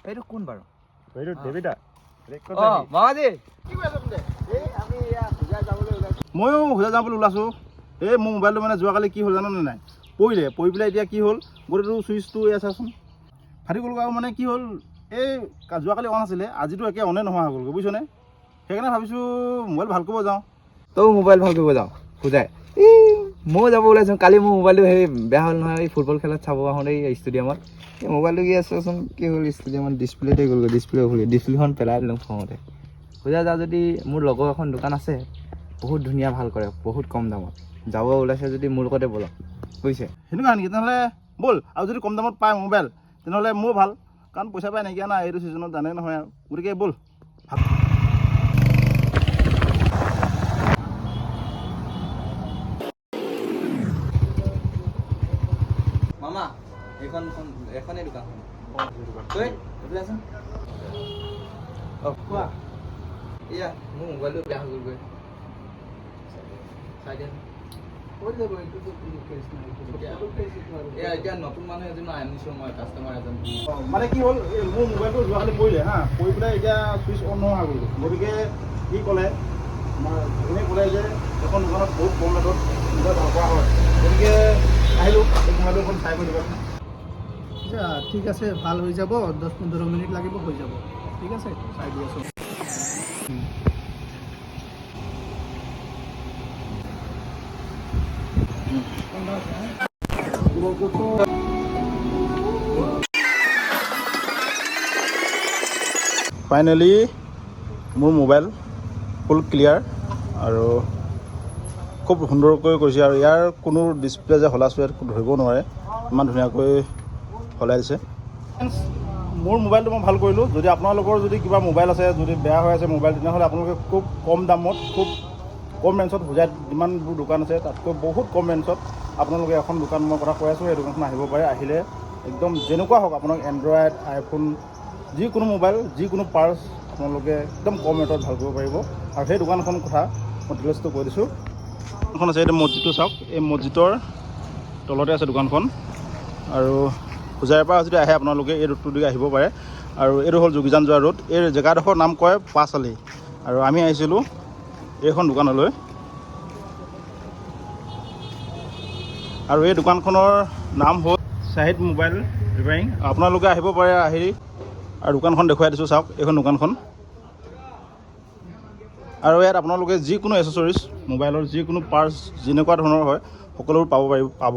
এইটো কোন বাৰু? এইটো দেৱিতা। মামাজি কি কৰি আছা তুমি? আমি পূজা যাবলৈ ওলাইছোঁ। ময়ো পূজা যাম বুলি ওলাইছোঁ। মোৰ মোবাইলটো মানে যোৱাকালি কি হ'ল জানো নাই, পৰি পেলাই এতিয়া কি হ'ল, গোটেইটো চুইচটো এয়া চাচোন ফাটি গ'ল। আৰু মানে কি হ'ল, যোৱাকালি অন আছিলে, আজিতো একে অনে নোহোৱা হৈ গ'লগৈ, বুজিছনে? সেইকাৰণে ভাবিছোঁ মোবাইল ভাল কৰিব যাওঁ। তই মোবাইল ভাল কৰিব যাওঁ পূজাই? ময়ো যাব ওলাইছোঁ। কালি মোৰ মোবাইলটো বেয়া হ'ল নহয়, এই ফুটবল খেলত চাব আহোঁতে এই ষ্টেডিয়ামত। এই মোবাইলটো কি আছেচোন, কি হ'ল ষ্টেডিয়ামত ডিছপ্লেতে গ'লগৈ, ডিছপ্লেখন পেলাই দিলোঁ খঙতে। পূজা যা যদি মোৰ লগৰ এখন দোকান আছে, বহুত ধুনীয়া ভাল কৰে, বহুত কম দামত। যাব ওলাইছে যদি মোৰ লগতে ব'লক, বুজিছে? সেনেকুৱা নেকি? তেনেহ'লে ব'ল। আৰু যদি কম দামত পায় মোবাইল তেনেহ'লে মোৰ ভাল, কাৰণ পইচা পাই নাইকিয়া না এইটো ছিজনত, জানে নহয় আৰু। গতিকে ব'ল। মামা এখনেই দোকানখন। কোৱা? এয়া মোৰ মোবাইলটো বেয়া হৈ গ'লগৈ, চাই দিয়া। এতিয়া নতুন মানুহ এজন আনিছোঁ মই, কাষ্টমাৰ এজন। মানে কি হ'ল, মোৰ মোবাইলটো যোৱাকালি পৰিলে পৰি পেলাই এতিয়া চুইচ অন নোহোৱা হৈ গ'ল। গতিকে কি ক'লে, এনেই ক'লে যে এখন দোকানত বহুত কম ৰেটত মোবাইল ভাল কৰা হয়। গতিকে আহিলোঁ, এই মোবাইলটো অকণ চাই কৰি দিবাচোন। ঠিক আছে, ভাল হৈ যাব। 10-15 মিনিট লাগিব, হৈ যাব। ঠিক আছে, চাই দি আছোঁ। ফাইনেলি মোৰ মোবাইল ফুল ক্লিয়াৰ আৰু খুব সুন্দৰকৈ কৰিছে। আৰু ইয়াৰ কোনো ডিছপ্লে যে সলাইছোঁ ইয়াত ধৰিব নোৱাৰে, ইমান ধুনীয়াকৈ সলাই দিছে। মোৰ মোবাইলটো মই ভাল কৰিলোঁ। যদি আপোনালোকৰ যদি কিবা মোবাইল আছে, যদি বেয়া হৈ আছে মোবাইল, তেনেহ'লে আপোনালোকে খুব কম দামত, খুব কম ৰেঞ্জত হোজাইত যিমানবোৰ দোকান আছে তাতকৈ বহুত কম ৰেঞ্জত আপোনালোকে এখন দোকান মই কথা কৈ আছোঁ, সেই দোকানখন আহিব পাৰে। আহিলে একদম যেনেকুৱা হওক, আপোনাক এণ্ড্ৰইড, আইফোন, যিকোনো মোবাইল, যিকোনো পাৰ্টছ আপোনালোকে একদম কম ৰেটত ভাল কৰিব পাৰিব। আৰু সেই দোকানখনৰ কথা মই ডিটেইলছটো কৈ দিছোঁ। দোকানখন আছে, এইটো মছজিদটো চাওক, এই মছজিদৰ তলতে আছে দোকানখন। আৰু পূজাৰীৰ পৰা যদি আহে আপোনালোকে এই ৰোডটো দি আহিব পাৰে। আৰু এইটো হ'ল যোগীজান যোৱা ৰোড। এই জেগাডোখৰ নাম কয় পাঁচআলি। আৰু আমি আহিছিলোঁ এইখন দোকানলৈ। আৰু এই দোকানখনৰ নাম হ'ল শ্বাহিদ মোবাইল ৰিপেয়াৰিং। আপোনালোকে আহিব পাৰে, আহি আৰু দোকানখন দেখুৱাই দিছোঁ, চাওক এইখন দোকানখন। আৰু ইয়াত আপোনালোকে যিকোনো এচেছৰিজ, মোবাইলৰ যিকোনো পাৰ্টছ যেনেকুৱা ধৰণৰ হয় সকলোবোৰ পাব।